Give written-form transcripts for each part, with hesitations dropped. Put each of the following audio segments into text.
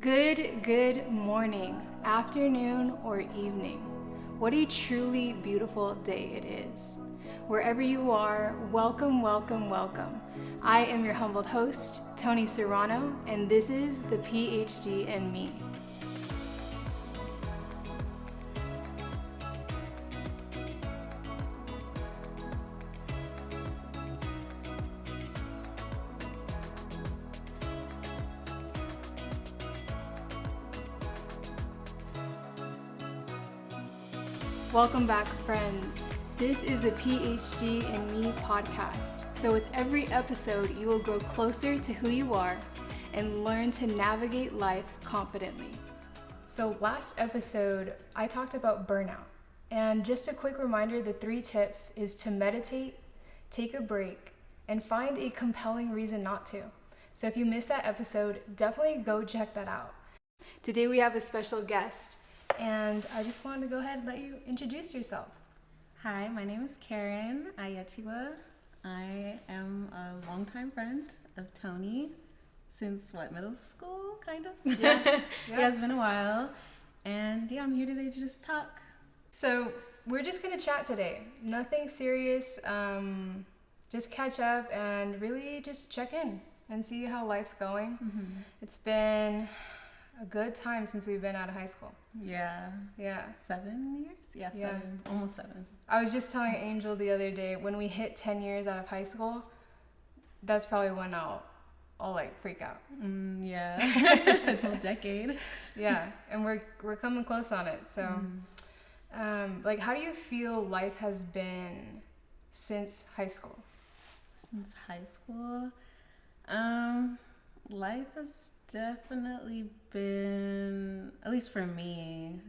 Good morning, afternoon, or evening. What a truly beautiful day it is. Wherever you are, welcome, welcome, welcome. I am your humbled host, Tony Serrano, and this is the Ph.D. and me. Welcome back, friends. This is the Ph.D. and Me podcast. So with every episode, you will grow closer to who you are and learn to navigate life confidently. So last episode, I talked about burnout. And just a quick reminder, the 3 tips is to meditate, take a break, and find a compelling reason not to. So if you missed that episode, definitely go check that out. Today we have a special guest. And I just wanted to go ahead and let you introduce yourself. Hi, my name is Karen Ayetiwa. I am a longtime friend of Tony since middle school, kind of? Yeah. Yeah, it's been a while. And yeah, I'm here today to just talk. So we're just going to chat today. Nothing serious. Just catch up and really just check in and see how life's going. Mm-hmm. It's been a good time since we've been out of high school. Yeah. 7 years? Yeah, 7. Almost 7. I was just telling Angel the other day, when we hit 10 years out of high school, that's probably when I'll freak out. Yeah. A whole decade. Yeah, and we're coming close on it. So, how do you feel life has been since high school? Since high school? Life has definitely been, at least for me,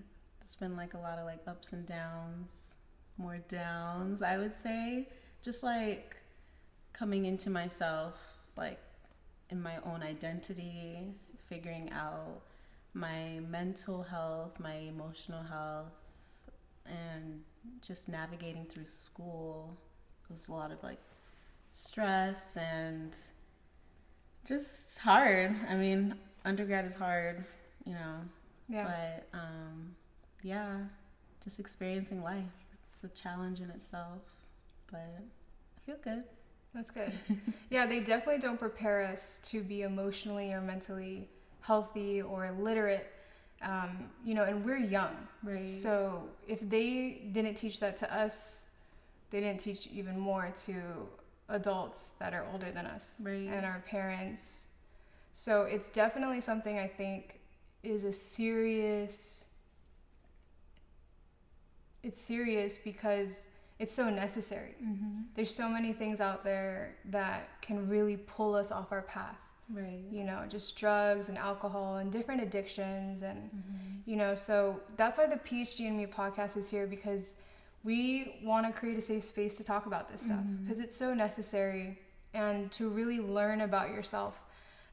it's been a lot of ups and downs, more downs, I would say. Just coming into myself, in my own identity, figuring out my mental health, my emotional health, and just navigating through school. It was a lot of stress and just hard. I mean, undergrad is hard, Yeah. But, just experiencing life. It's a challenge in itself, but I feel good. That's good. Yeah, they definitely don't prepare us to be emotionally or mentally healthy or literate, and we're young. Right. So if they didn't teach that to us, they didn't teach even more to adults that are older than us, right, and our parents. So it's definitely something I think is it's serious because it's so necessary. Mm-hmm. There's so many things out there that can really pull us off our path. Right. Just drugs and alcohol and different addictions and so that's why the Ph.D. and Me podcast is here, because we want to create a safe space to talk about this stuff because it's so necessary, and to really learn about yourself.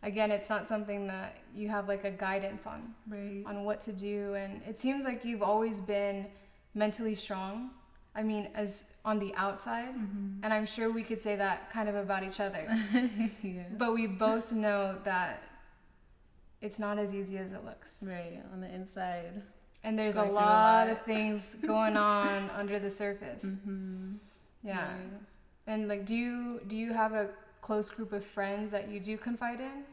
Again, it's not something that you have a guidance on, right, on what to do. And it seems like you've always been mentally strong. I mean, as on the outside, and I'm sure we could say that kind of about each other. Yeah. But we both know that it's not as easy as it looks. Right, on the inside. And there's a lot of things going on under the surface. Mm-hmm. Yeah. Right. And do you have a close group of friends that you do confide in?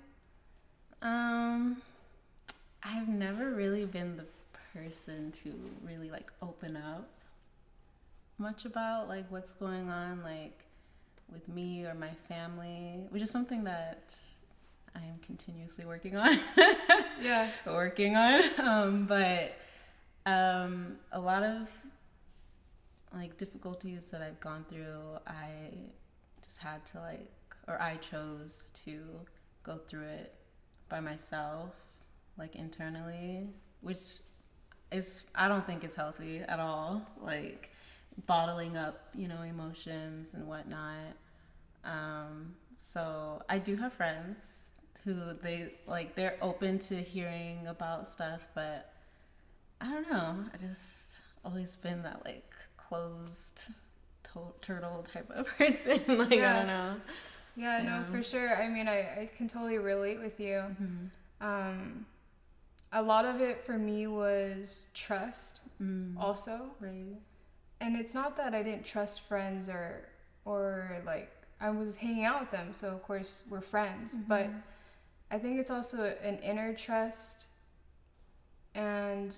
I've never really been the person to really open up much about what's going on with me or my family, which is something that I am continuously working on. Yeah. But a lot of difficulties that I've gone through, I just had to I chose to go through it by myself, internally, which is, I don't think it's healthy at all, bottling up, emotions and whatnot. So I do have friends who they're open to hearing about stuff, but I don't know. I just always been that closed turtle type of person. I don't know. Yeah, no, for sure. I mean, I can totally relate with you. Mm-hmm. a lot of it for me was trust also. Right. And it's not that I didn't trust friends or like I was hanging out with them, so of course we're friends. But I think it's also an inner trust, and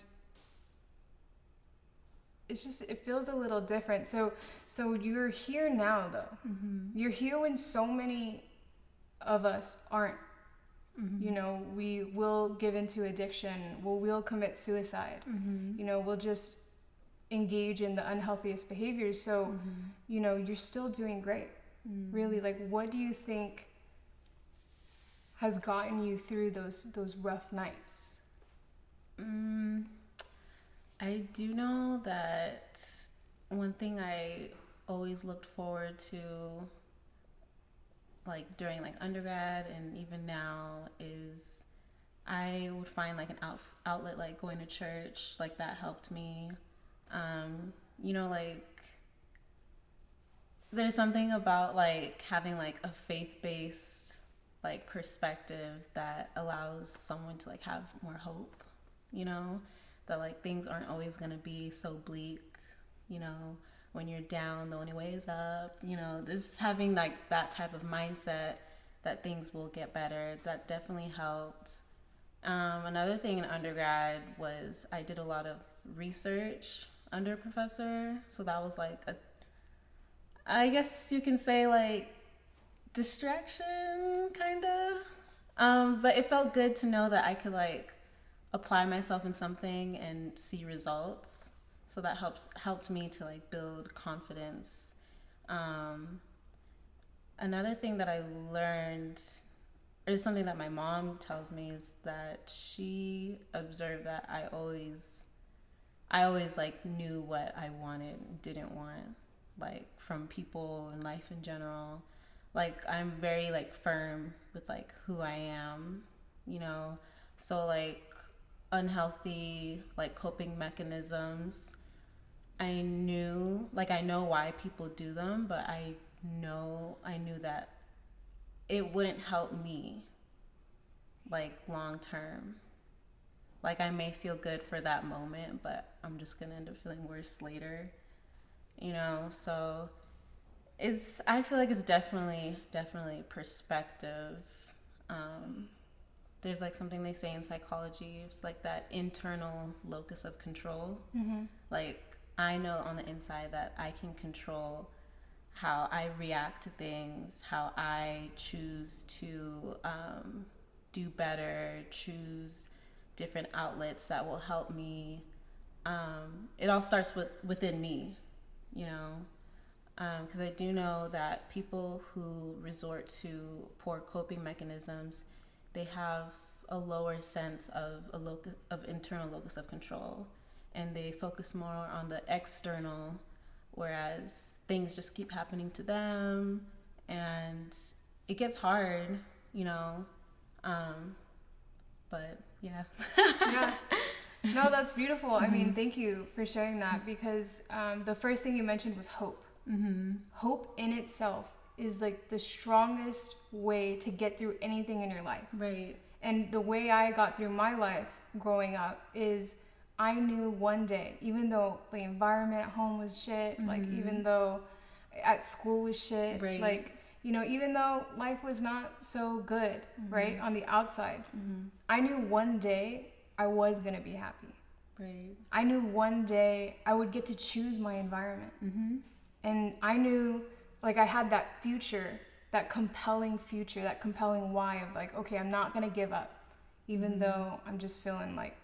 it's just, it feels a little different. So you're here now though. You're here when so many of us aren't. You know, we will give into addiction, we'll commit suicide. You know, we'll just engage in the unhealthiest behaviors. So you know, you're still doing great. Really, like, what do you think has gotten you through those rough nights? I do know that one thing I always looked forward to, like during like undergrad and even now, is I would find like an outlet, like going to church. Like that helped me. You know, like there's something about like having like a faith-based like perspective that allows someone to like have more hope, you know, that like things aren't always going to be so bleak, you know, when you're down the only way is up, you know, just having like that type of mindset that things will get better, that definitely helped. Another thing in undergrad was I did a lot of research under a professor, so that was like I guess you can say like distraction kind of, but it felt good to know that I could like apply myself in something and see results, so that helped me to like build confidence. Another thing that I learned, or something that my mom tells me, is that she observed that I always like knew what I wanted and didn't want, like from people and life in general. Like I'm very like firm with like who I am, you know, so like unhealthy like coping mechanisms, I know why people do them, but I knew that it wouldn't help me like long term. Like I may feel good for that moment, but I'm just gonna end up feeling worse later, you know. So I feel like it's definitely perspective. There's like something they say in psychology, it's like that internal locus of control. Like I know on the inside that I can control how I react to things, how I choose to do better, choose different outlets that will help me. It all starts within me, you know, because I do know that people who resort to poor coping mechanisms, they have a lower sense of internal locus of control, and they focus more on the external, whereas things just keep happening to them, and it gets hard, you know. But yeah. Yeah. No, that's beautiful. I mean, thank you for sharing that, because the first thing you mentioned was hope. Hope in itself is like the strongest way to get through anything in your life. Right. And the way I got through my life growing up is I knew one day, even though the environment at home was shit, like even though at school was shit, right. like, you know, even though life was not so good, right, on the outside, I knew one day I was going to be happy. Right. I knew one day I would get to choose my environment. And I knew, like, I had that future, that compelling why of like, okay, I'm not going to give up, even though I'm just feeling like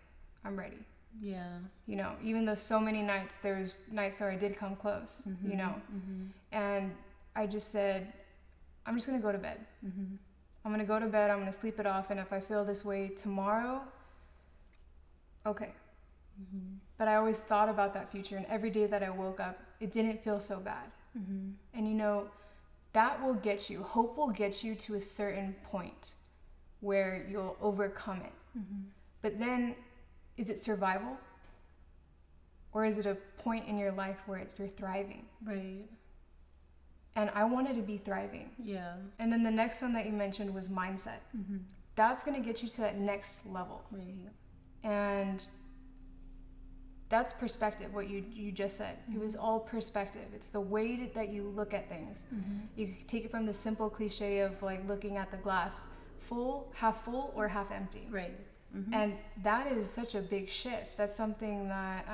I'm ready. Yeah. You know, even though so many nights, there was nights where I did come close, you know, and I just said, I'm just going to go to bed. I'm going to go to bed. I'm going to sleep it off. And if I feel this way tomorrow, okay. But I always thought about that future. And every day that I woke up, it didn't feel so bad. And, you know, that will get you, hope will get you to a certain point where you'll overcome it. But then, is it survival? Or is it a point in your life where you're thriving? Right. And I wanted to be thriving. Yeah. And then the next one that you mentioned was mindset. That's going to get you to that next level. Right. And that's perspective, what you just said. It was all perspective. It's the way that you look at things. You can take it from the simple cliche of like looking at the glass half full or half empty. Right. And that is such a big shift. That's something that,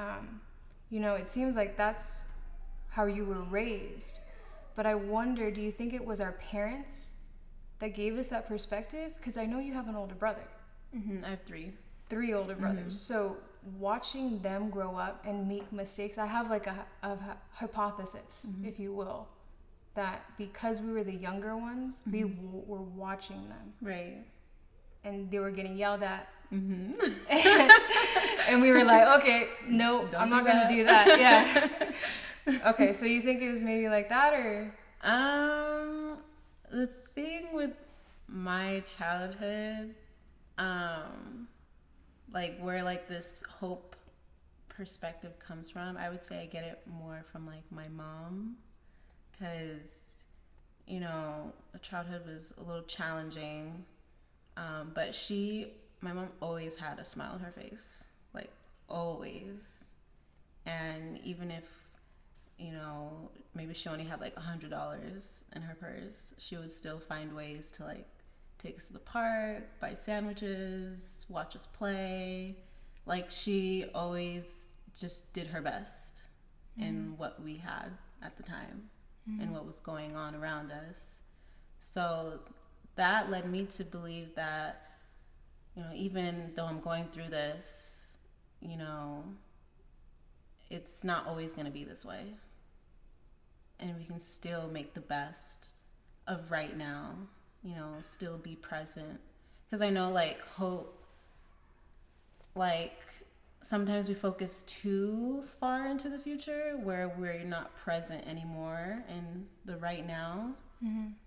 it seems like that's how you were raised. But I wonder, do you think it was our parents that gave us that perspective? Because I know you have an older brother. I have three older brothers. So watching them grow up and make mistakes, I have like a hypothesis, if you will, that because we were the younger ones, we were watching them. Right. And they were getting yelled at. And we were like, okay, no, I'm not going to do that. Yeah. Okay, so you think it was maybe like that, or? The thing with my childhood, like where like this hope perspective comes from, I would say I get it more from like my mom, because childhood was a little challenging, but my mom always had a smile on her face, like always. And even if maybe she only had like $100 in her purse, she would still find ways to like take us to the park, buy sandwiches, watch us play. Like she always just did her best in what we had at the time and what was going on around us. So that led me to believe that, even though I'm going through this, it's not always going to be this way. And we can still make the best of right now, still be present. Because I know like hope, like sometimes we focus too far into the future where we're not present anymore in the right now.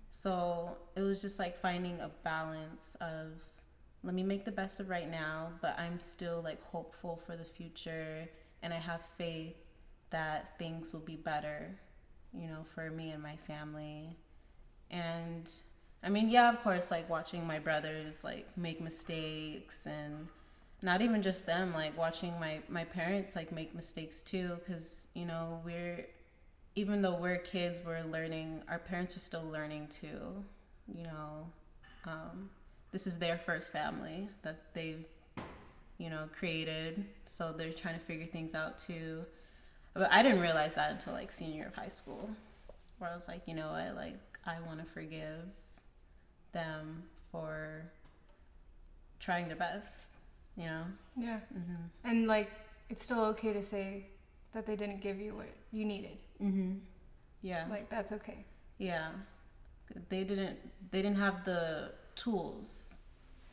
So it was just like finding a balance of, let me make the best of right now, but I'm still like hopeful for the future, and I have faith that things will be better, for me and my family. And I mean, yeah, of course, like watching my brothers like make mistakes, and not even just them, like watching my parents like make mistakes too, because even though we're kids, we're learning, our parents are still learning too. This is their first family that they've created, so they're trying to figure things out too. But I didn't realize that until like senior year of high school, where I was like, I want to forgive them for trying their best, Yeah. And like, it's still okay to say that they didn't give you what you needed. Yeah. Like, that's okay. Yeah. They didn't have the tools,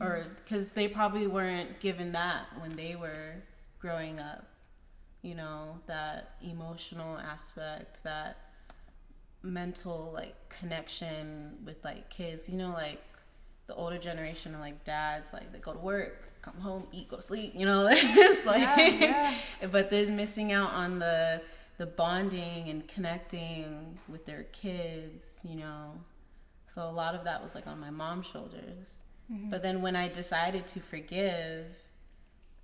or because they probably weren't given that when they were growing up, that emotional aspect, that mental like connection with like kids, like the older generation of like dads, like they go to work, come home, eat, go to sleep, it's like but they're missing out on the bonding and connecting with their kids, so a lot of that was like on my mom's shoulders. But then when I decided to forgive,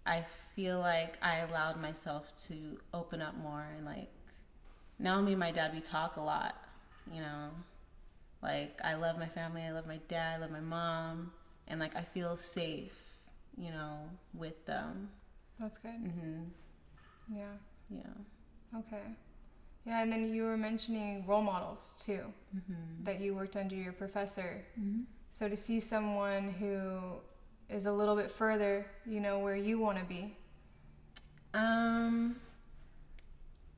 I feel like I allowed myself to open up more, and like now me and my dad, we talk a lot, like I love my family, I love my dad, I love my mom, and like I feel safe, with them. That's good. Yeah. Okay. Yeah, and then you were mentioning role models too, that you worked under your professor. So to see someone who is a little bit further, where you want to be.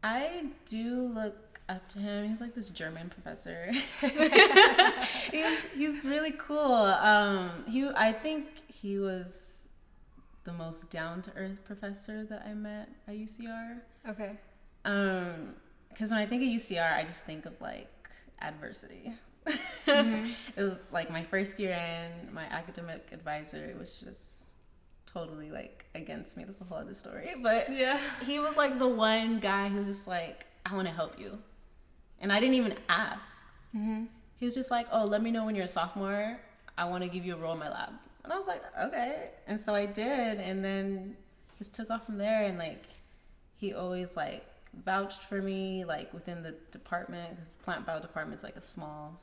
I do look up to him. He's like this German professor. he's really cool. I think he was the most down-to-earth professor that I met at UCR. Okay. Because when I think of UCR, I just think of like adversity. It was like my first year in, my academic advisor was just totally like against me. That's a whole other story. But yeah, he was like the one guy who was just like, I want to help you. And I didn't even ask. He was just like, oh, let me know when you're a sophomore. I want to give you a role in my lab. And I was like, okay. And so I did. And then just took off from there. And like he always like vouched for me, like within the department, because plant bio department's like a small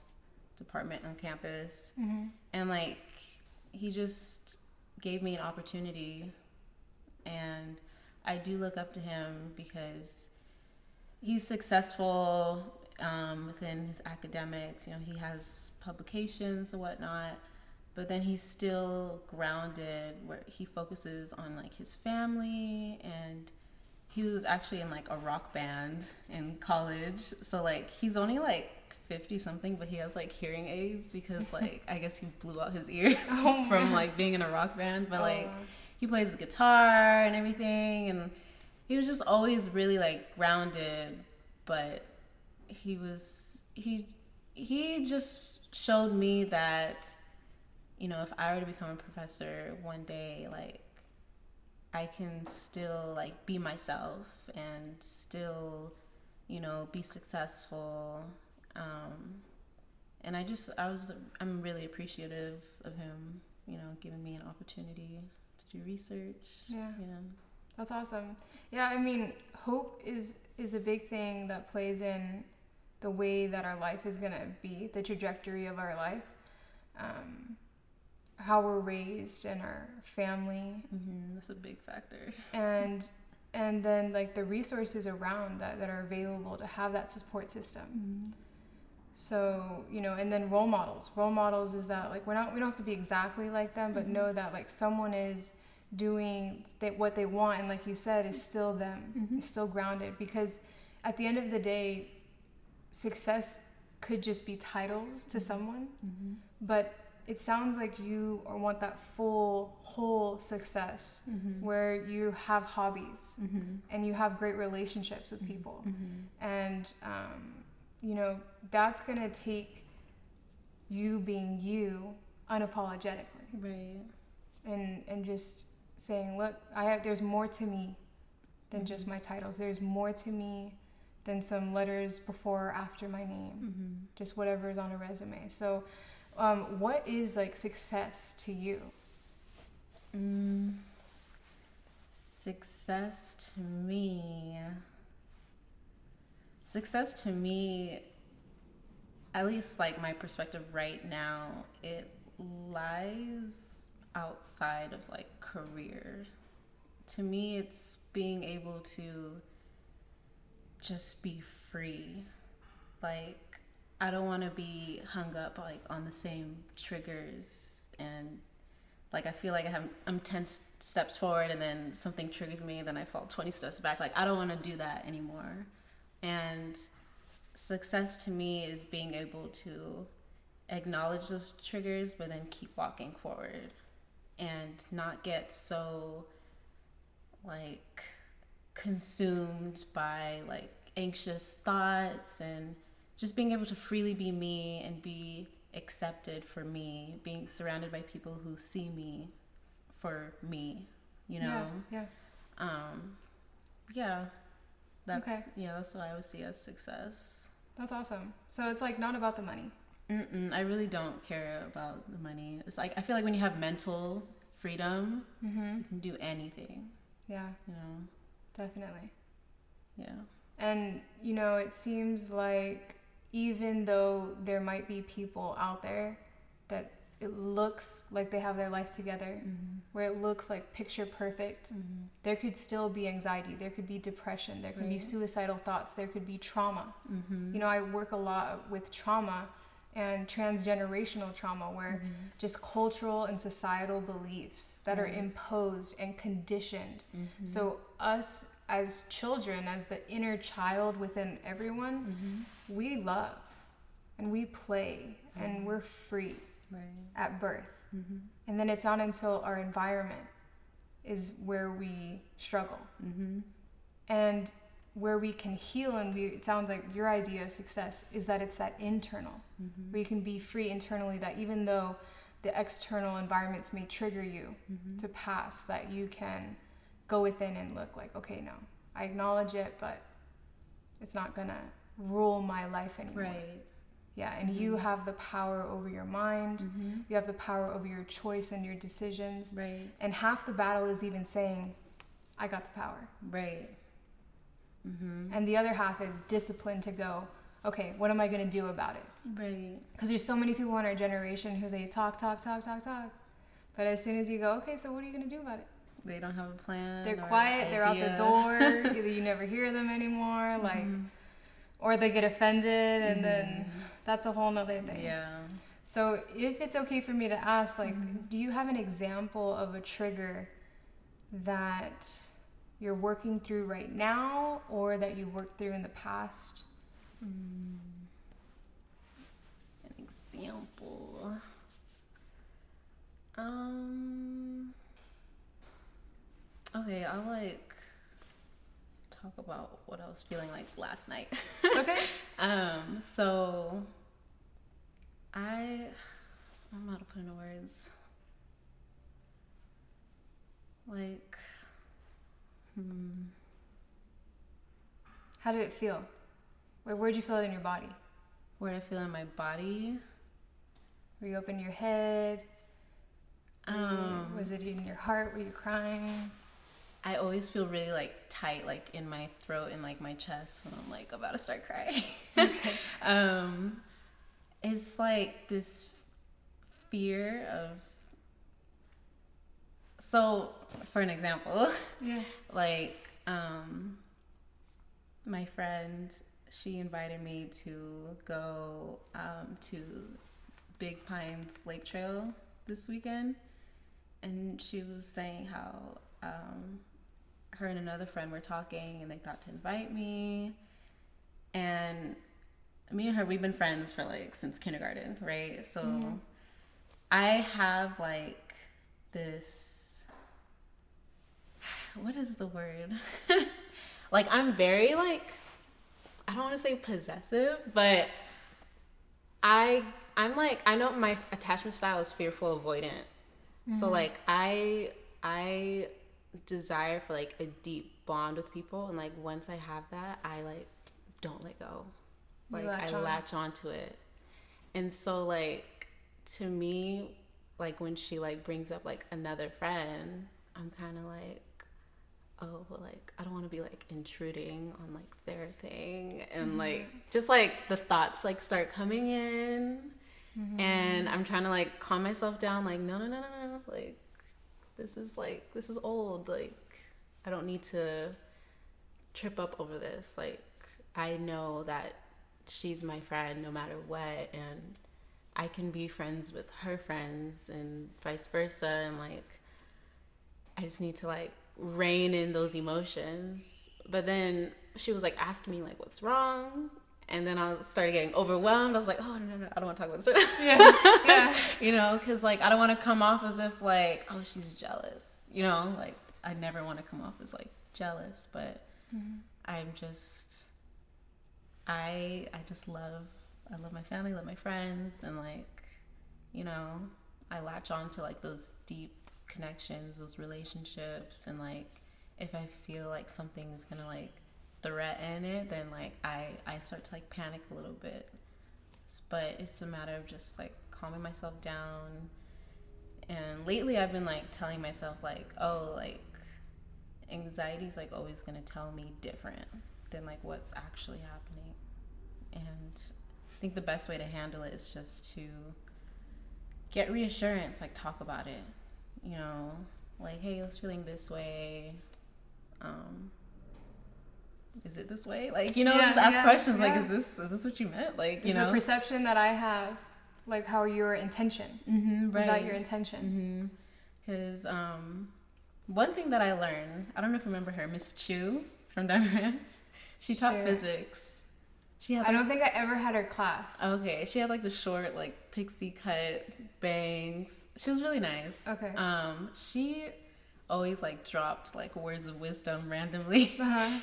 department on campus. And like he just gave me an opportunity, and I do look up to him because he's successful within his academics. You know, he has publications and whatnot, but then he's still grounded where he focuses on like his family. And he was actually in like a rock band in college. So like he's only like 50 something, but he has like hearing aids because like I guess he blew out his ears from like being in a rock band. But like he plays the guitar and everything, and he was just always really like grounded. But he just showed me that, you know, if I were to become a professor one day, like I can still like be myself and still, you know, be successful. And I'm really appreciative of him, you know, giving me an opportunity to do research. Yeah. That's awesome. Yeah, I mean, hope is a big thing that plays in the way that our life is going to be, the trajectory of our life, how we're raised and our family. That's a big factor. And then like the resources around that are available to have that support system. So, you know, and then role models is that like we don't have to be exactly like them, but know that like someone is doing what they want, and like you said, is still them, is still grounded. Because at the end of the day, success could just be titles to someone, but it sounds like you want that whole success where you have hobbies and you have great relationships with people, and you know, that's gonna take you being you unapologetically, right? And just saying, look, there's more to me than just my titles. There's more to me than some letters before or after my name, just whatever is on a resume. So what is like success to you? Success to me, at least like my perspective right now, it lies outside of like career. To me, it's being able to just be free. Like, I don't want to be hung up like on the same triggers, and like I feel like I'm 10 steps forward and then something triggers me, then I fall 20 steps back. Like, I don't want to do that anymore. And success to me is being able to acknowledge those triggers, but then keep walking forward and not get so like consumed by like anxious thoughts, and just being able to freely be me and be accepted for me, being surrounded by people who see me for me, you know? That's what I would see as success. That's awesome. So it's like not about the money. I really don't care about the money. It's like I feel like when you have mental freedom, you can do anything. Yeah. You know? Definitely. Yeah. And, you know, it seems like even though there might be people out there that it looks like they have their life together, where it looks like picture perfect, there could still be anxiety, there could be depression, there could be suicidal thoughts, there could be trauma. You know, I work a lot with trauma and transgenerational trauma, where just cultural and societal beliefs that are imposed and conditioned. So us as children, as the inner child within everyone, we love and we play and we're free at birth. And then it's not until our environment is where we struggle. And where we can heal, and it sounds like your idea of success is that it's that internal, where you can be free internally, that even though the external environments may trigger you to pass, that you can go within and look like, okay, no, I acknowledge it, but it's not gonna rule my life anymore. Right. Yeah, and you have the power over your mind, you have the power over your choice and your decisions. Right. And half the battle is even saying, I got the power. Right. And the other half is discipline to go, okay, what am I going to do about it? Right. Because there's so many people in our generation who they talk. But as soon as you go, okay, so what are you going to do about it? They don't have a plan. They're quiet. They're out the door. Either you never hear them anymore, or they get offended, and then that's a whole nother thing. Yeah. So if it's okay for me to ask, do you have an example of a trigger that you're working through right now, or that you worked through in the past? An example. Okay, I'll talk about what I was feeling like last night. Okay. So I don't know how to put into words. How did it feel? Where'd you feel it in your body? Where did I feel in my body? Were you open your head? Was it in your heart? Were you crying? I always feel really tight in my throat and my chest when I'm about to start crying. Okay. It's this fear of. So, for an example, yeah, my friend, she invited me to go to Big Pines Lake Trail this weekend, and she was saying how her and another friend were talking, and they thought to invite me, and me and her, we've been friends for since kindergarten, right? So I have this, what is the word? I'm very I don't want to say possessive, but I'm I know my attachment style is fearful avoidant. So I desire for a deep bond with people, and once I have that, I don't let go. I latch onto it. And so to me, when she brings up another friend, I'm kind of oh, well, I don't want to be intruding on their thing, and just the thoughts start coming in, and I'm trying to calm myself down, no, this is old, I don't need to trip up over this. I know that she's my friend no matter what, and I can be friends with her friends and vice versa, and I just need to rein in those emotions. But then she was asking me what's wrong, and then I started getting overwhelmed. I was oh, no, I don't want to talk about this. yeah. Because I don't want to come off as if oh, she's jealous, I never want to come off as jealous, but I'm just I love my family, love my friends, and I latch on to those deep connections, those relationships, and if I feel something is gonna threaten it, then I start to panic a little bit. But it's a matter of just calming myself down. And lately I've been telling myself anxiety's always gonna tell me different than what's actually happening. And I think the best way to handle it is just to get reassurance, talk about it. Hey, I was feeling this way. Is it this way? Just ask questions. Yeah. Is this what you meant? Is the perception that I have, how your intention? Right. Is that your intention? Because one thing that I learned, I don't know if you remember her, Miss Chu from Diamond Ranch. She taught physics. She had I don't think I ever had her class. Okay, she had the short pixie cut bangs. She was really nice. Okay. She always dropped words of wisdom randomly,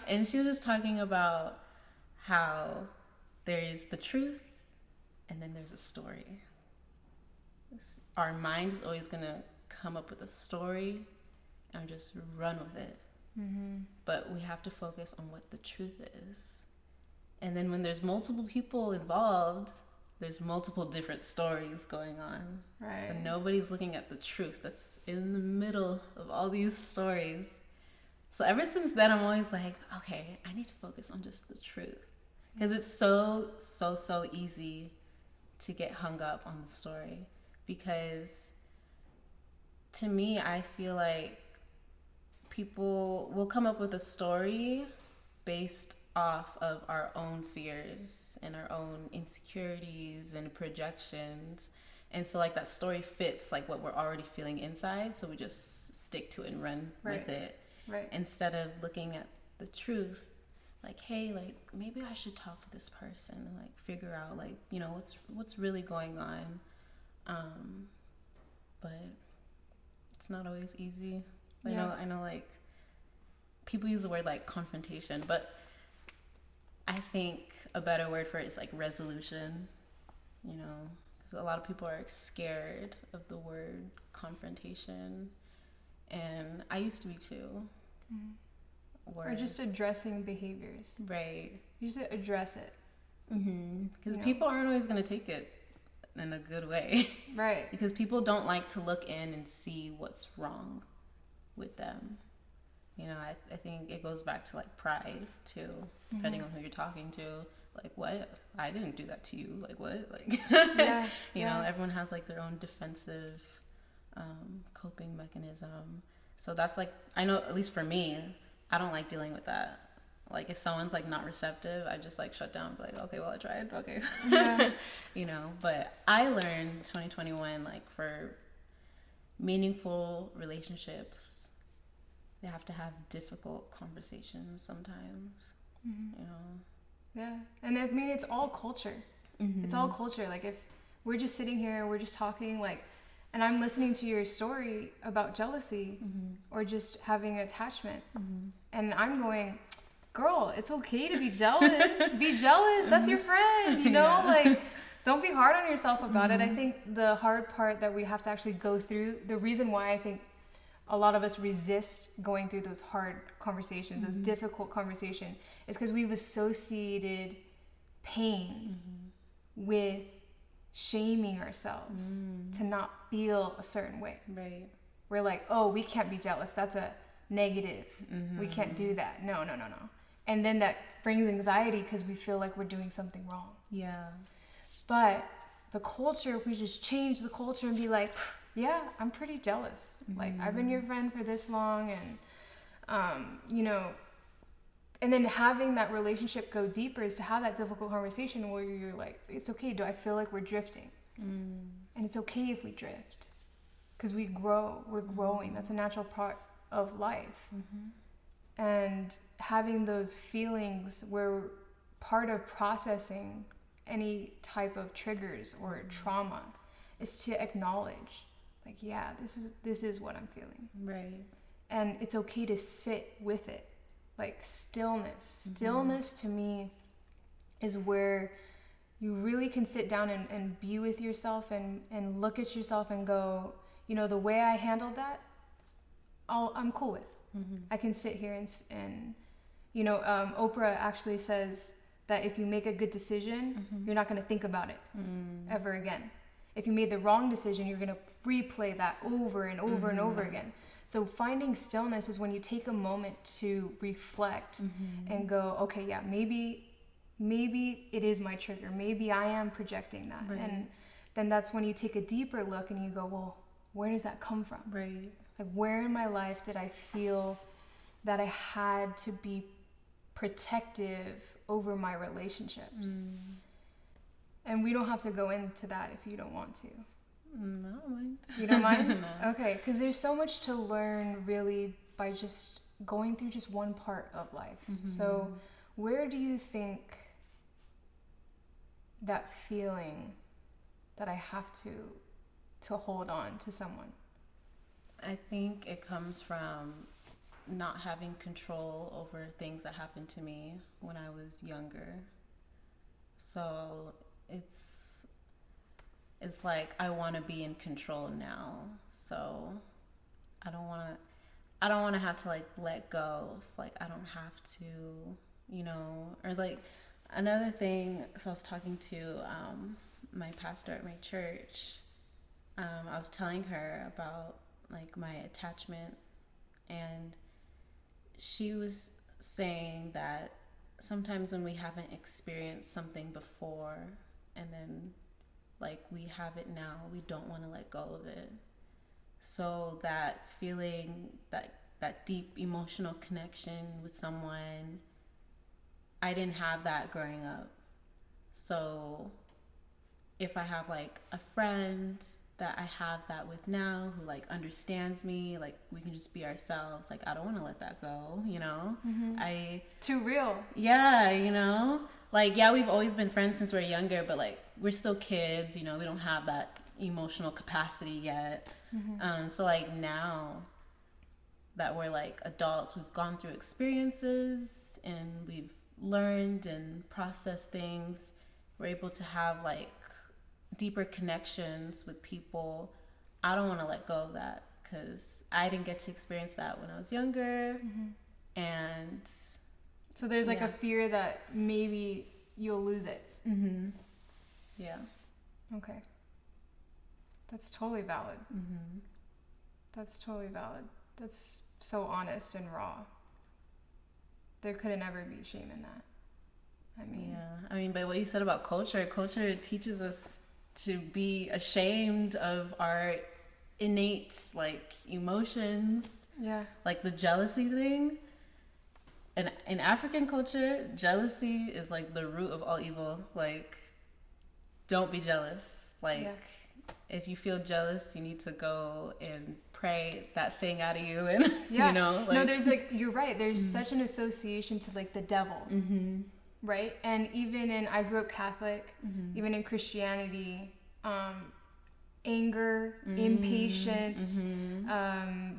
and she was just talking about how there's the truth and then there's a story. Our mind is always gonna come up with a story and just run with it. But we have to focus on what the truth is. And then when there's multiple people involved, there's multiple different stories going on. Right. And nobody's looking at the truth that's in the middle of all these stories. So ever since then, I'm always like, okay, I need to focus on just the truth. Because it's so easy to get hung up on the story. Because to me, I feel like people will come up with a story based off of our own fears and our own insecurities and projections. And so like that story fits like what we're already feeling inside, so we just stick to it and run with it. Right. Instead of looking at the truth, like, hey, like maybe I should talk to this person and like figure out like, you know, what's really going on. But it's not always easy. I know like people use the word like confrontation, but I think a better word for it is like resolution, you know, because a lot of people are scared of the word confrontation, and I used to be too. Or just addressing behaviors. Right. You just address it. Because people aren't always going to take it in a good way. Right. Because people don't like to look in and see what's wrong with them. You know, I think it goes back to like pride too, depending on who you're talking to. Like, what? I didn't do that to you. Like, what? Like, you know, everyone has like their own defensive coping mechanism. So that's like, I know, at least for me, I don't like dealing with that. Like, if someone's like not receptive, I just like shut down, be like, okay, well, I tried. Okay. Yeah. You know, but I learned 2021, like for meaningful relationships, you have to have difficult conversations sometimes, you know? Yeah. And I mean, it's all culture. It's all culture. Like if we're just sitting here, we're just talking like, and I'm listening to your story about jealousy or just having attachment. And I'm going, girl, it's okay to be jealous. Be jealous. That's your friend, you know? Like, don't be hard on yourself about it. I think the hard part that we have to actually go through, the reason why I think a lot of us resist going through those hard conversations, those difficult conversations, is because we've associated pain with shaming ourselves to not feel a certain way. Right. We're like, oh, we can't be jealous. That's a negative. We can't do that. No. And then that brings anxiety because we feel like we're doing something wrong. Yeah. But the culture, if we just change the culture and be like, yeah, I'm pretty jealous. Like, I've been your friend for this long, and, you know, and then having that relationship go deeper is to have that difficult conversation where you're like, it's okay. Do I feel like we're drifting? And it's okay if we drift because we grow. We're growing. That's a natural part of life. And having those feelings where part of processing any type of triggers or trauma is to acknowledge, like, yeah, this is what I'm feeling. Right. And it's okay to sit with it. Like stillness. Stillness to me is where you really can sit down and be with yourself and look at yourself and go, you know, the way I handled that, I'm cool with. I can sit here and you know, Oprah actually says that if you make a good decision, you're not going to think about it ever again. If you made the wrong decision, you're going to replay that over and over and over again. So finding stillness is when you take a moment to reflect and go, okay, yeah, maybe it is my trigger. Maybe I am projecting that. Right. And then that's when you take a deeper look and you go, well, where does that come from? Right. Like, where in my life did I feel that I had to be protective over my relationships? And we don't have to go into that if you don't want to. No, I mind. You don't mind? No. Okay, because there's so much to learn really by just going through just one part of life. So where do you think that feeling that I have to hold on to someone? I think it comes from not having control over things that happened to me when I was younger. So it's like I want to be in control now. So I don't want to have to like let go. Like I don't have to, you know, or like another thing. So I was talking to my pastor at my church. I was telling her about like my attachment, and she was saying that sometimes when we haven't experienced something before and then like we have it now, we don't want to let go of it. So that feeling, that deep emotional connection with someone, I didn't have that growing up. So if I have like a friend that I have that with now who like understands me, like we can just be ourselves, like I don't want to let that go, you know? Too real. Yeah, you know? Like, yeah, we've always been friends since we're younger, but like we're still kids, you know? We don't have that emotional capacity yet. So like now that we're like adults, we've gone through experiences and we've learned and processed things. We're able to have like deeper connections with people. I don't want to let go of that because I didn't get to experience that when I was younger. And so there's like a fear that maybe you'll lose it. Yeah. Okay. That's totally valid. That's totally valid. That's so honest and raw. There couldn't ever be shame in that. I mean, but what you said about culture teaches us to be ashamed of our innate like emotions. Yeah. Like the jealousy thing. And in African culture, jealousy is like the root of all evil. Like, don't be jealous. Like, if you feel jealous, you need to go and pray that thing out of you. And, you know, like, no, there's like, you're right. There's such an association to like the devil. Right. And even I grew up Catholic, even in Christianity, anger, impatience,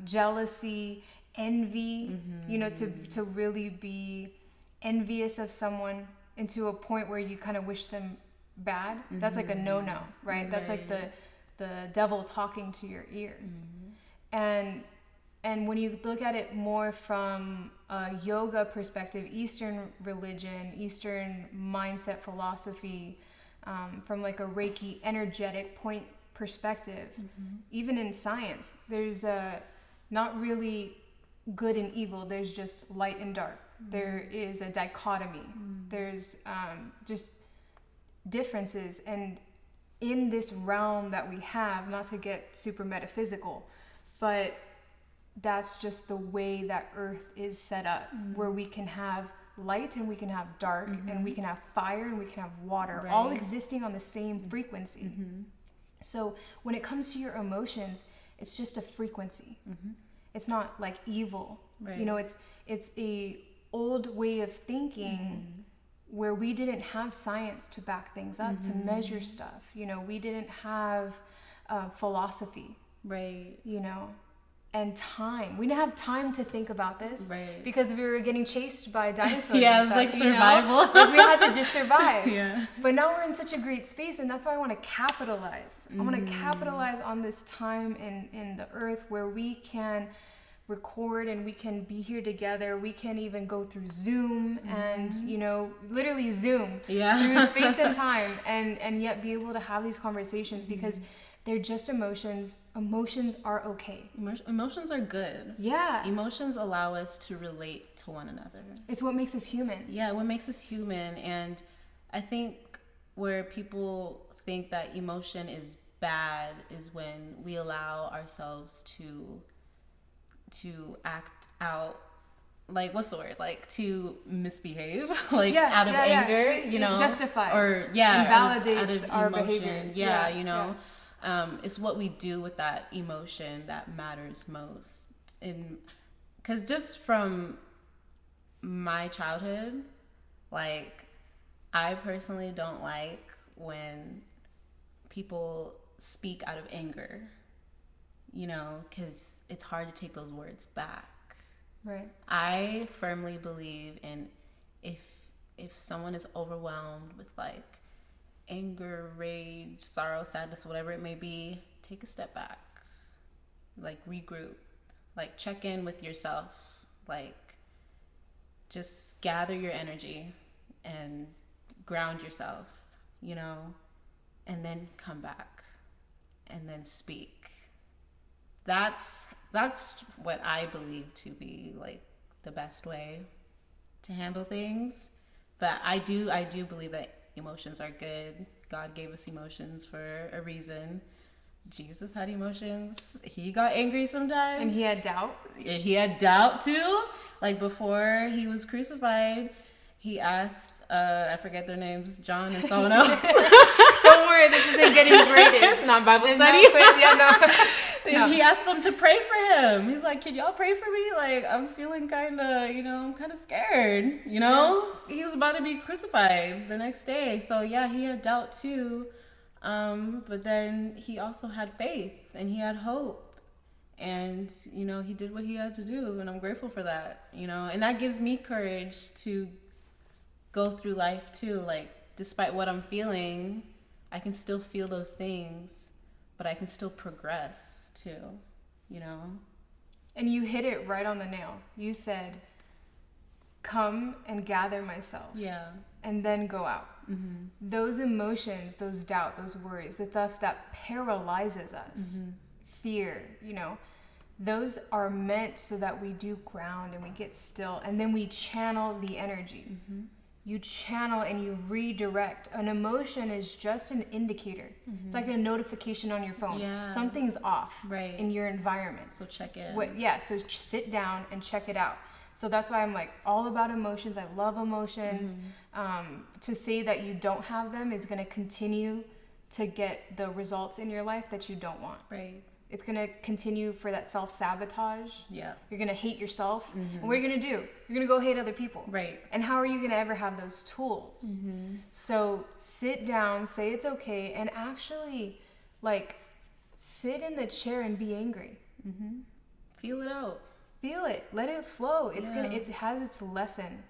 jealousy, envy, you know, to really be envious of someone and to a point where you kind of wish them bad. That's like a no-no, right? That's like the devil talking to your ear. And when you look at it more from a yoga perspective, Eastern religion, Eastern mindset philosophy, from like a Reiki energetic point perspective, even in science, there's not really good and evil. There's just light and dark. There is a dichotomy. There's just differences. And in this realm that we have, not to get super metaphysical, but that's just the way that Earth is set up, where we can have light and we can have dark, and we can have fire and we can have water, all existing on the same frequency. So when it comes to your emotions, it's just a frequency. It's not like evil. You know, it's a old way of thinking where we didn't have science to back things up, to measure stuff. You know, we didn't have philosophy. You know, and time. We didn't have time to think about this because we were getting chased by dinosaurs. It was like survival. Like we had to just survive. But now we're in such a great space, and that's why I want to capitalize. I want to capitalize on this time in the earth where we can record and we can be here together. We can even go through Zoom and, you know, literally Zoom through space and time, and yet be able to have these conversations because they're just emotions. Emotions are okay. Emotions are good. Emotions allow us to relate to one another. It's what makes us human. What makes us human. And I think where people think that emotion is bad is when we allow ourselves to act out, like, what's the word? Like, to misbehave, like, out of anger, you know? It justifies. Or, invalidates out our of emotion. behaviors. You know? It's what we do with that emotion that matters most. Because just from my childhood, like, I personally don't like when people speak out of anger, you know, because it's hard to take those words back. I firmly believe in if someone is overwhelmed with like anger, rage, sorrow, sadness, whatever it may be, take a step back, like regroup, like check in with yourself, like just gather your energy and ground yourself, you know, and then come back and then speak. That's what I believe to be like the best way to handle things. But I do believe that emotions are good. God gave us emotions for a reason. Jesus had emotions. He got angry sometimes. And he had doubt. He had doubt too. Like before he was crucified, he asked, I forget their names, John and someone else. Don't worry, this isn't getting graded. It's not Bible study. No. He asked them to pray for him. He's like, can y'all pray for me? Like, I'm feeling kind of, I'm kind of scared, He was about to be crucified the next day. So yeah, he had doubt too. But then he also had faith and he had hope. And, he did what he had to do. And I'm grateful for that, And that gives me courage to go through life too. Like, despite what I'm feeling, I can still feel those things, but I can still progress too, And you hit it right on the nail. You said, come and gather myself. Yeah. And then go out. Mm-hmm. Those emotions, those doubt, those worries, the stuff that paralyzes us, fear, those are meant so that we do ground and we get still, and then we channel the energy. Mm-hmm. You channel and you redirect. An emotion is just an indicator. Mm-hmm. It's like a notification on your phone. Yeah. Something's off in your environment. So check in. So sit down and check it out. So that's why I'm like all about emotions. I love emotions. To say that you don't have them is going to continue to get the results in your life that you don't want. Right. It's going to continue for that self-sabotage. Yeah. You're going to hate yourself. Mm-hmm. And what are you going to do? You're going to go hate other people. Right. And how are you going to ever have those tools? Mm-hmm. So sit down, say it's okay, and actually, sit in the chair and be angry. Mm-hmm. Feel it out. Feel it. Let it flow. It has its lesson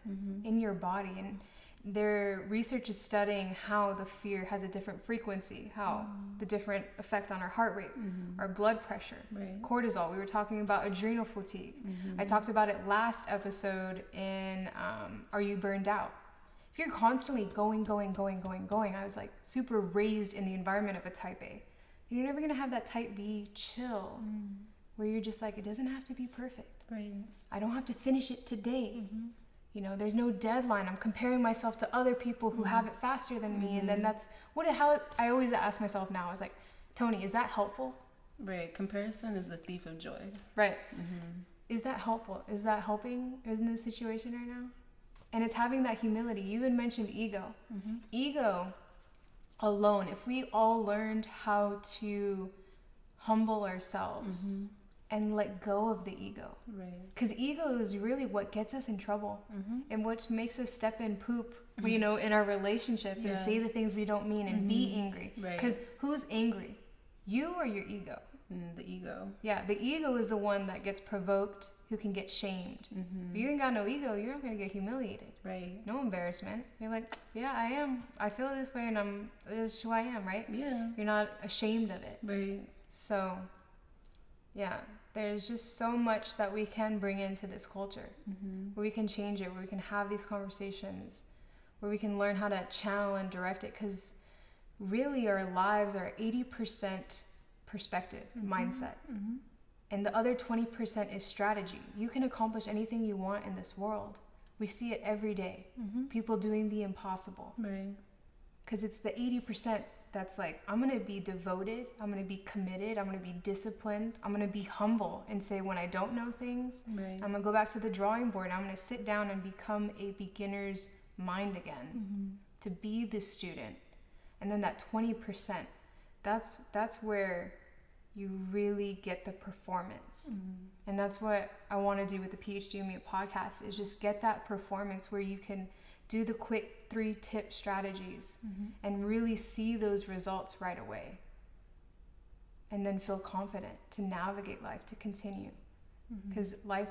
in your body. And their research is studying how the fear has a different frequency, how the different effect on our heart rate, our blood pressure, cortisol. We were talking about adrenal fatigue. I talked about it last episode in Are You Burned Out? If you're constantly going, I was like super raised in the environment of a type A. You're never going to have that type B chill where you're just like, it doesn't have to be perfect. Right. I don't have to finish it today. There's no deadline. I'm comparing myself to other people who have it faster than me. And then I always ask myself now, I was like, Tony, is that helpful? Right. Comparison is the thief of joy. Right. Is that helpful? Is that helping in this situation right now? And it's having that humility. You had mentioned ego. Ego alone, if we all learned how to humble ourselves and let go of the ego. Right. Because ego is really what gets us in trouble and what makes us step in poop, in our relationships and say the things we don't mean and be angry. Because who's angry? You or your ego? The ego. Yeah, the ego is the one that gets provoked, who can get shamed. If you ain't got no ego, you're not going to get humiliated. Right. No embarrassment. You're like, yeah, I am. I feel this way and this is who I am, right? Yeah. You're not ashamed of it. Right. So, yeah. There's just so much that we can bring into this culture, where we can change it, where we can have these conversations, where we can learn how to channel and direct it. Because really our lives are 80% perspective, mindset. And the other 20% is strategy. You can accomplish anything you want in this world. We see it every day. People doing the impossible. Right. Because it's the 80% that's like, I'm going to be devoted, I'm going to be committed, I'm going to be disciplined, I'm going to be humble and say when I don't know things, I'm going to go back to the drawing board, I'm going to sit down and become a beginner's mind again, to be the student. And then that 20%, that's where you really get the performance. And that's what I want to do with the Ph.D. and mUpset podcast, is just get that performance where you can do the quick 3-tip strategies and really see those results right away. And then feel confident to navigate life, to continue. Because life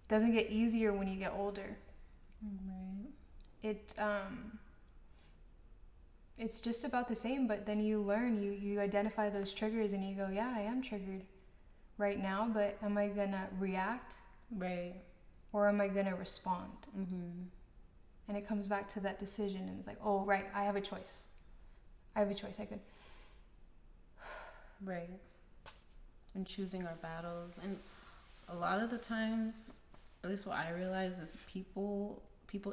doesn't get easier when you get older. Right. It's just about the same, but then you learn, you identify those triggers and you go, yeah, I am triggered right now, but am I going to react? Right. Or am I going to respond? And it comes back to that decision, and it's like, oh, right, I have a choice. I could. Right. And choosing our battles. And a lot of the times, at least what I realize is people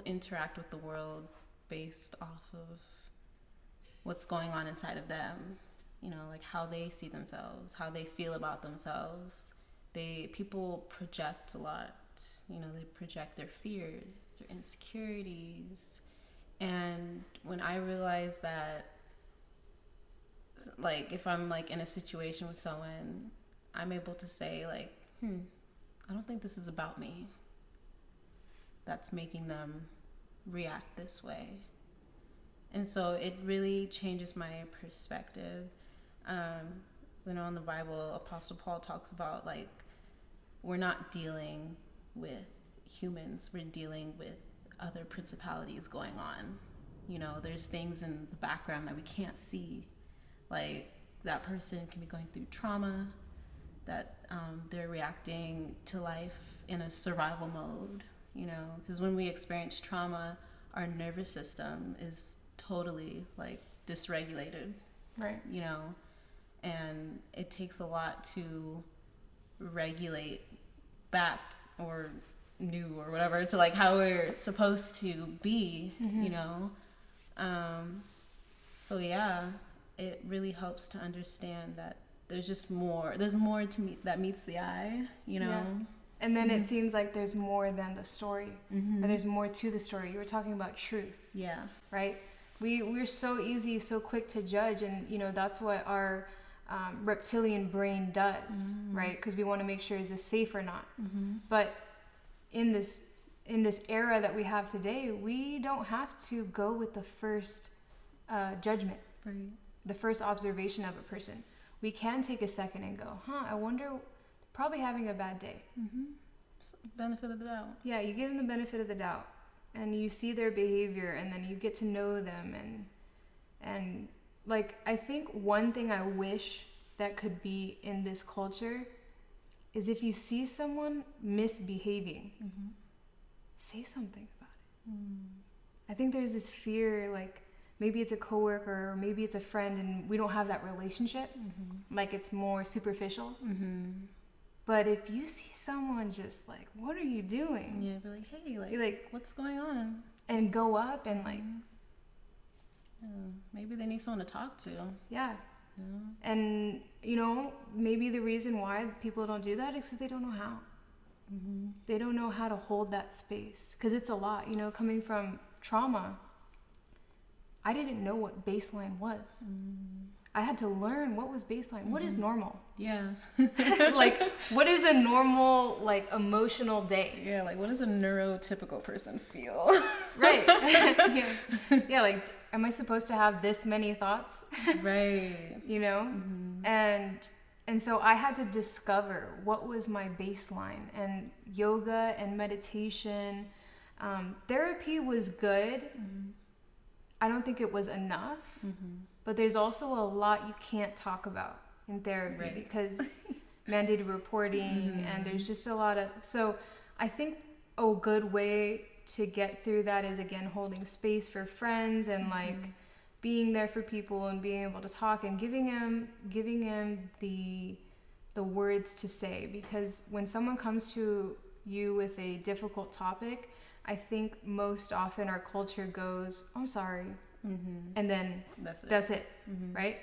interact with the world based off of what's going on inside of them. You know, like how they see themselves, how they feel about themselves. People project a lot. You know, they project their fears, their insecurities. And when I realize that, like, if I'm like in a situation with someone, I'm able to say like, I don't think this is about me. That's making them react this way. And so it really changes my perspective. You know, in the Bible, Apostle Paul talks about like, we're not dealing with humans, we're dealing with other principalities going on. You know, there's things in the background that we can't see. Like, that person can be going through trauma, that they're reacting to life in a survival mode, you know, because when we experience trauma, our nervous system is totally like dysregulated, right? You know, and it takes a lot to regulate back or new or whatever to like how we're supposed to be, you know. So yeah, it really helps to understand that there's more to meet that meets the eye, you know. Yeah. And then it seems like there's more than the story, or there's more to the story. You were talking about truth, yeah, right? We're so quick to judge, and you know that's what our reptilian brain does, right? Because we want to make sure is this safe or not. But in this era that we have today, we don't have to go with the first judgment, right, the first observation of a person. We can take a second and go, I wonder, probably having a bad day. Benefit of the doubt. Yeah, you give them the benefit of the doubt, and you see their behavior, and then you get to know them, and like, I think one thing I wish that could be in this culture is if you see someone misbehaving, say something about it. I think there's this fear, like, maybe it's a coworker or maybe it's a friend and we don't have that relationship, like it's more superficial. But if you see someone just like, what are you doing? Yeah, be like, hey, like what's going on? And go up and like, maybe they need someone to talk to. Yeah. And, you know, maybe the reason why people don't do that is because they don't know how. They don't know how to hold that space. Because it's a lot, you know, coming from trauma. I didn't know what baseline was. I had to learn what was baseline. What is normal? Yeah. Like, what is a normal, like, emotional day? Yeah, like, what does a neurotypical person feel? Right. Yeah, like, am I supposed to have this many thoughts? Right. You know? And so I had to discover what was my baseline. And yoga and meditation, therapy was good. I don't think it was enough. But there's also a lot you can't talk about in therapy because mandated reporting and there's just a lot of... So I think a good way to get through that is, again, holding space for friends and like being there for people and being able to talk and giving them the words to say. Because when someone comes to you with a difficult topic, I think most often our culture goes, I'm sorry. And then that's it. Right?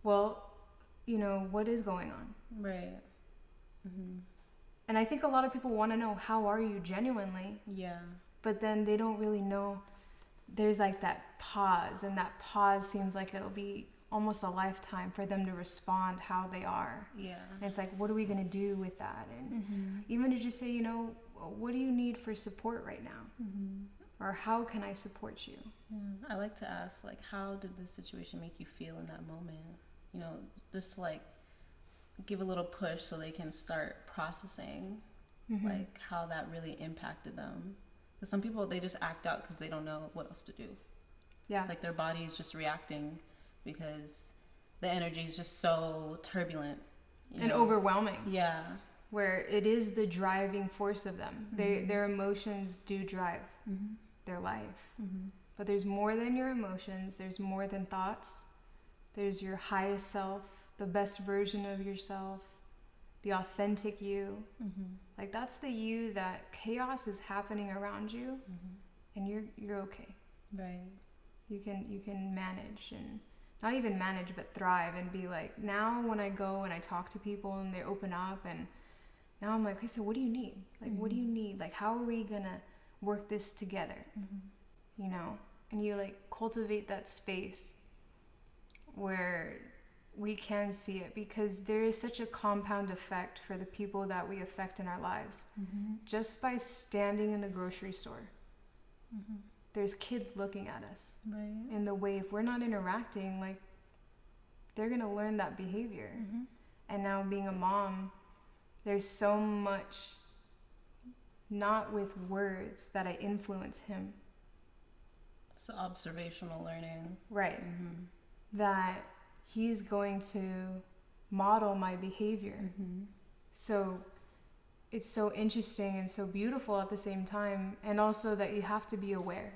Well, you know, what is going on? Right. And I think a lot of people want to know, how are you genuinely? Yeah. But then they don't really know. There's like that pause, and that pause seems like it'll be almost a lifetime for them to respond how they are. Yeah. And it's like, what are we going to do with that? And even to just say, you know, what do you need for support right now? Or how can I support you? I like to ask, like, how did this situation make you feel in that moment? You know, just like give a little push so they can start processing like how that really impacted them. Because some people, they just act out because they don't know what else to do. Yeah. Like their body is just reacting because the energy is just so turbulent. And overwhelming. Yeah. Where it is the driving force of them. Their emotions do drive their life. But there's more than your emotions. There's more than thoughts. There's your highest self, the best version of yourself, the authentic you. Like that's the you that chaos is happening around you, and you're okay. Right. You can manage, and not even manage, but thrive and be like, now when I go and I talk to people and they open up, and now I'm like, okay, so what do you need? Like, what do you need? Like, how are we gonna work this together? You know, and you like cultivate that space where we can see it, because there is such a compound effect for the people that we affect in our lives. Just by standing in the grocery store, there's kids looking at us. Right. In the way, if we're not interacting, like, they're gonna learn that behavior. And now being a mom, there's so much, not with words, that I influence him. So observational learning. Right. That he's going to model my behavior. So it's so interesting and so beautiful at the same time. And also that you have to be aware.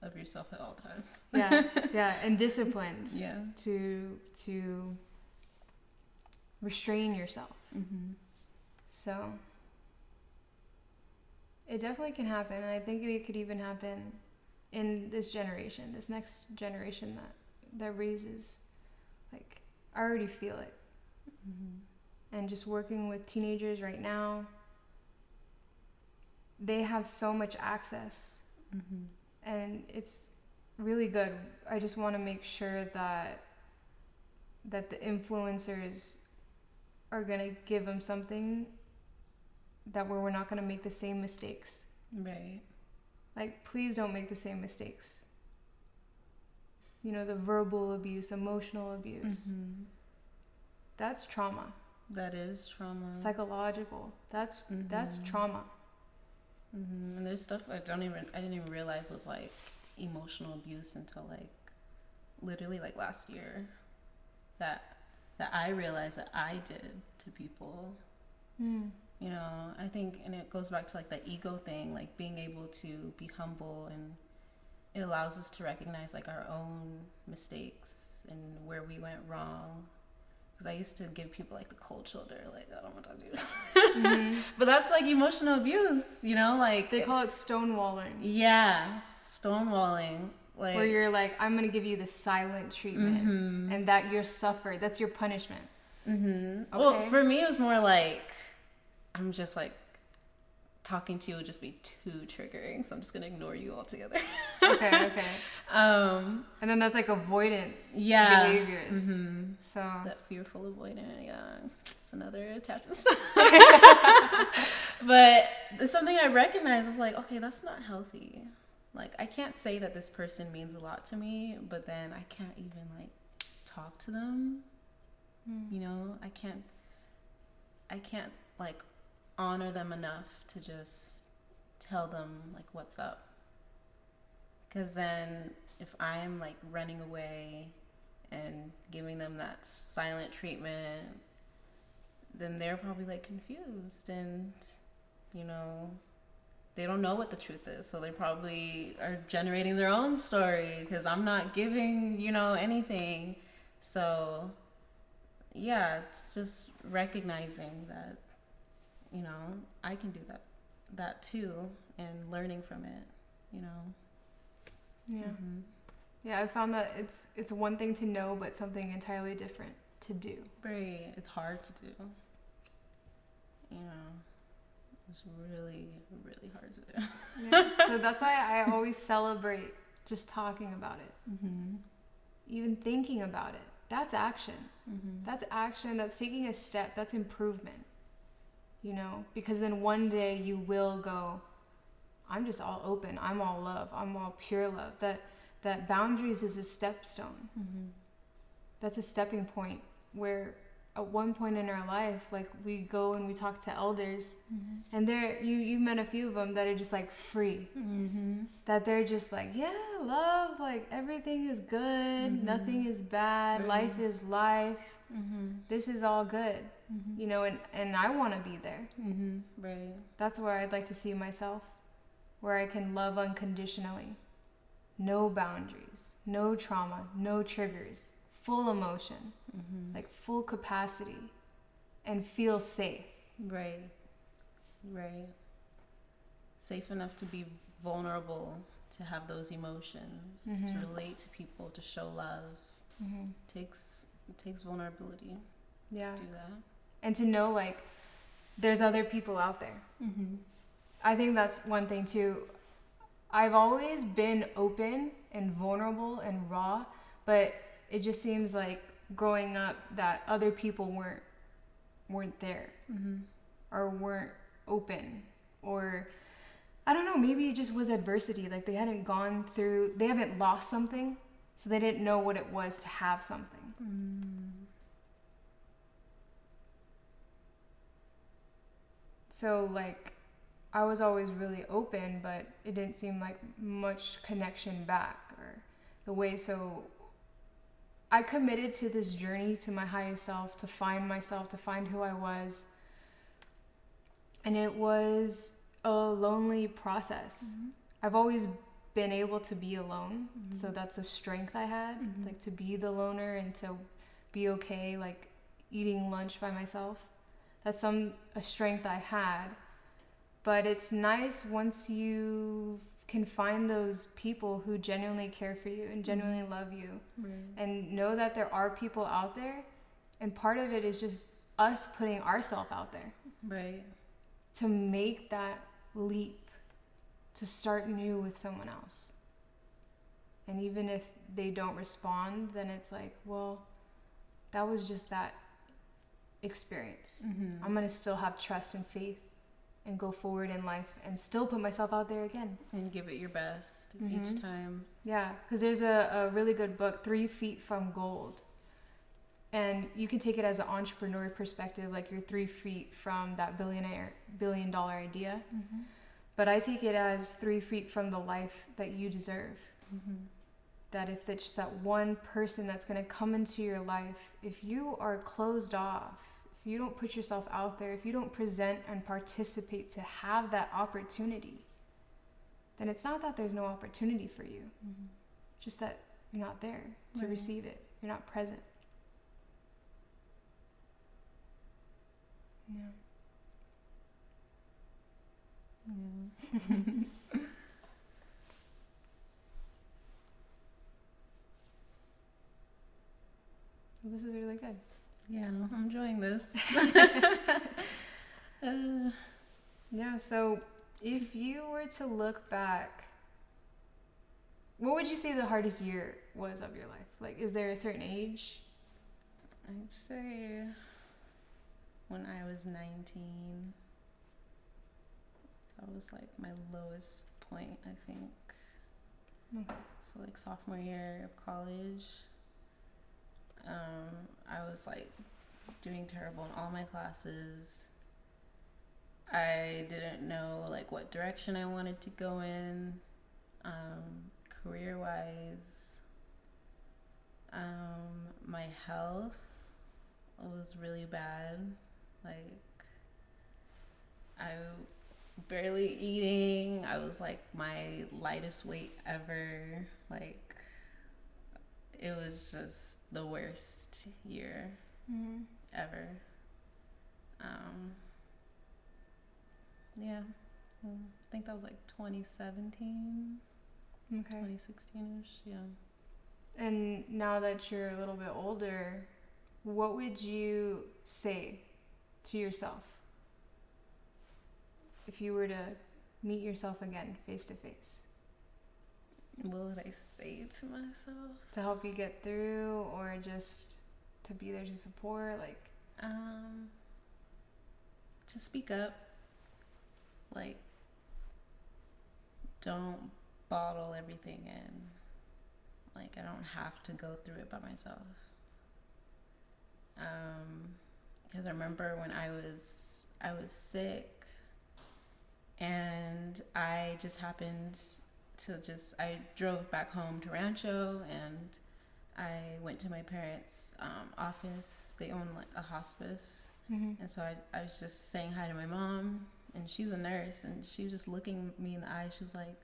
Of yourself at all times. Yeah, and disciplined. Yeah. To restrain yourself. So it definitely can happen, and I think it could even happen in this generation, this next generation that raises. Like, I already feel it. And just working with teenagers right now, they have so much access. And it's really good. I just want to make sure that the influencers are going to give them something that where we're not going to make the same mistakes. Right. Like, please don't make the same mistakes. You know, the verbal abuse, emotional abuse. That's trauma. That is trauma. Psychological. That's trauma. And there's stuff I didn't even realize was like emotional abuse until like literally like last year that I realized that I did to people. You know, I think, and it goes back to like the ego thing, like being able to be humble, and it allows us to recognize like our own mistakes and where we went wrong. Because I used to give people like the cold shoulder, like, I don't want to talk to you. But that's like emotional abuse, you know, like They call it stonewalling. Yeah, stonewalling. Like, where you're like, I'm going to give you the silent treatment, and that you're suffer. That's your punishment. Okay. Well, for me, it was more like, I'm just like, talking to you would just be too triggering, so I'm just going to ignore you altogether. Okay. And then that's like avoidance behaviors. So that fearful avoidant, it's another attachment style. But it's something I recognized. I was like, okay, that's not healthy. Like, I can't say that this person means a lot to me, but then I can't even like talk to them. You know, I can't like honor them enough to just tell them like what's up. Because then if I'm like running away and giving them that silent treatment, then they're probably like confused, and you know, they don't know what the truth is, so they probably are generating their own story because I'm not giving, you know, anything. So yeah, it's just recognizing that, you know, I can do that too, and learning from it, you know. Yeah, I found that it's one thing to know, but something entirely different to do. Right. It's hard to do. You know, it's really, really hard to do. Yeah. So that's why I always celebrate just talking about it. Even thinking about it. That's action. That's action. That's taking a step. That's improvement. You know, because then one day you will go, I'm just all open. I'm all love. I'm all pure love. That boundaries is a stepstone. That's a stepping point where at one point in our life, like, we go and we talk to elders, and you met a few of them that are just like free. That they're just like, yeah, love, like everything is good, nothing is bad, life is life. This is all good. You know, and I want to be there. Right. That's where I'd like to see myself, where I can love unconditionally. No boundaries, no trauma, no triggers, full emotion, like full capacity. and feel safe. Right. Right. Safe enough to be vulnerable, to have those emotions, to relate to people, to show love. It takes vulnerability to do that. And to know, like, there's other people out there. I think that's one thing too. I've always been open and vulnerable and raw, but it just seems like growing up that other people weren't there or weren't open, or I don't know, maybe it just was adversity. Like they haven't lost something, so they didn't know what it was to have something. So like I was always really open, but it didn't seem like much connection back or the way. So I committed to this journey to my highest self, to find myself, to find who I was. And it was a lonely process. I've always been able to be alone. So that's a strength I had, like to be the loner and to be okay, like eating lunch by myself. That's a strength I had. But it's nice once you can find those people who genuinely care for you and genuinely love you, and know that there are people out there. And part of it is just us putting ourselves out there. Right. To make that leap, to start new with someone else. And even if they don't respond, then it's like, well, that was just that experience. I'm going to still have trust and faith and go forward in life and still put myself out there again. And give it your best each time. Yeah, because there's a really good book, 3 Feet from Gold. And you can take it as an entrepreneur perspective, like you're 3 feet from that billion dollar idea. But I take it as 3 feet from the life that you deserve. That if it's just that one person that's going to come into your life, if you are closed off, if you don't put yourself out there, if you don't present and participate to have that opportunity, then it's not that there's no opportunity for you. Just that you're not there to receive it. You're not present. This is really good. Yeah, I'm enjoying this. Yeah, so if you were to look back, what would you say the hardest year was of your life? Like, is there a certain age? I'd say when I was 19. That was like my lowest point, I think. So like sophomore year of college, I was like doing terrible in all my classes. I didn't know like what direction I wanted to go in, career-wise. My health was really bad. Like I barely eating. I was like my lightest weight ever. Like it was just the worst year ever. Yeah, I think that was like 2017, 2016ish. Yeah. And now that you're a little bit older, what would you say to yourself if you were to meet yourself again face to face? What would I say to myself? To help you get through, or just to be there to support, like? To speak up. Like, don't bottle everything in. Like, I don't have to go through it by myself. Because I remember when I was sick, and I just happened to I drove back home to Rancho, and I went to my parents' office. They own like a hospice. And so I was just saying hi to my mom, and she's a nurse, and she was just looking me in the eye. She was like,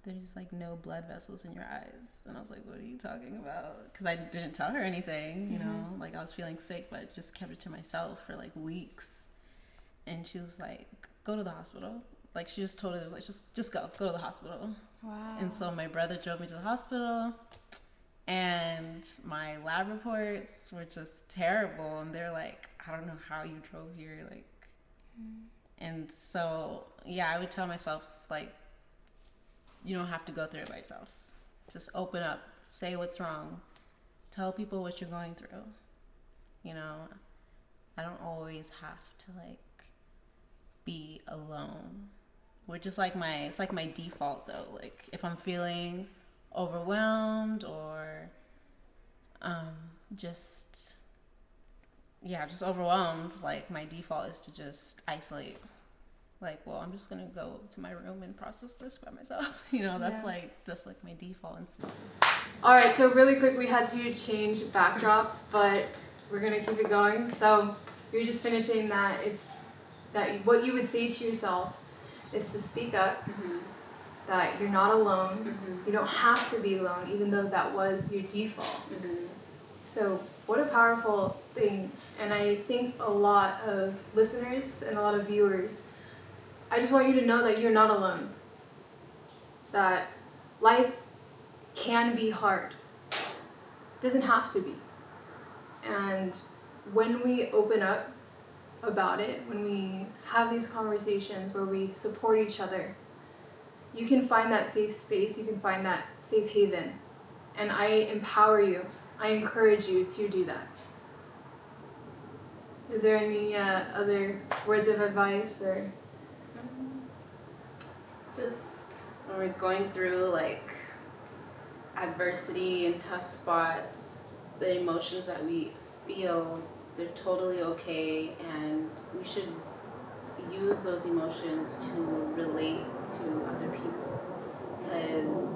there's like no blood vessels in your eyes. And I was like, what are you talking about? Because I didn't tell her anything, you know, like I was feeling sick, but just kept it to myself for like weeks. And she was like, go to the hospital. Like she just told her, it was like, just go to the hospital. Wow. And so my brother drove me to the hospital, and my lab reports were just terrible. And they're like, I don't know how you drove here. Like, and so, yeah, I would tell myself, like, you don't have to go through it by yourself. Just open up, say what's wrong, tell people what you're going through. You know, I don't always have to like be alone. Which is like it's like my default though. Like if I'm feeling overwhelmed or just overwhelmed, like my default is to just isolate. Like, well, I'm just gonna go to my room and process this by myself. You know, that's like my default. And so. All right, so really quick, we had to change backdrops, but we're gonna keep it going. So you're just finishing that. It's that what you would say to yourself is to speak up. That you're not alone. You don't have to be alone, even though that was your default. So what a powerful thing. And I think a lot of listeners and a lot of viewers, I just want you to know that you're not alone. That life can be hard. It doesn't have to be. And when we open up about it, when we have these conversations where we support each other, you can find that safe space, you can find that safe haven. And I empower you, I encourage you to do that. Is there any other words of advice or? Just when we're going through like adversity and tough spots, the emotions that we feel, they're totally okay, and we should use those emotions to relate to other people, because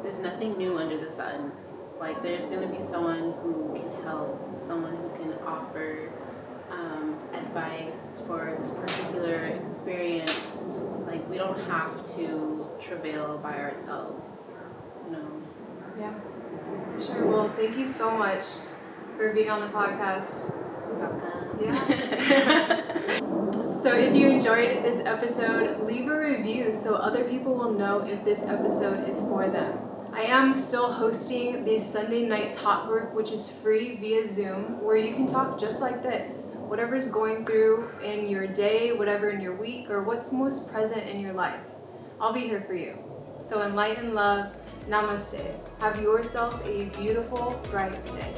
there's nothing new under the sun. Like there's going to be someone who can help, someone who can offer advice for this particular experience. Like we don't have to travail by ourselves, you know. Yeah, sure. Well, thank you so much for being on the podcast. Welcome. Yeah. So if you enjoyed this episode, leave a review so other people will know if this episode is for them. I am still hosting the Sunday night talk group, which is free via Zoom, where you can talk just like this. Whatever's going through in your day, whatever in your week, or what's most present in your life. I'll be here for you. So in light and love, namaste. Have yourself a beautiful, bright day.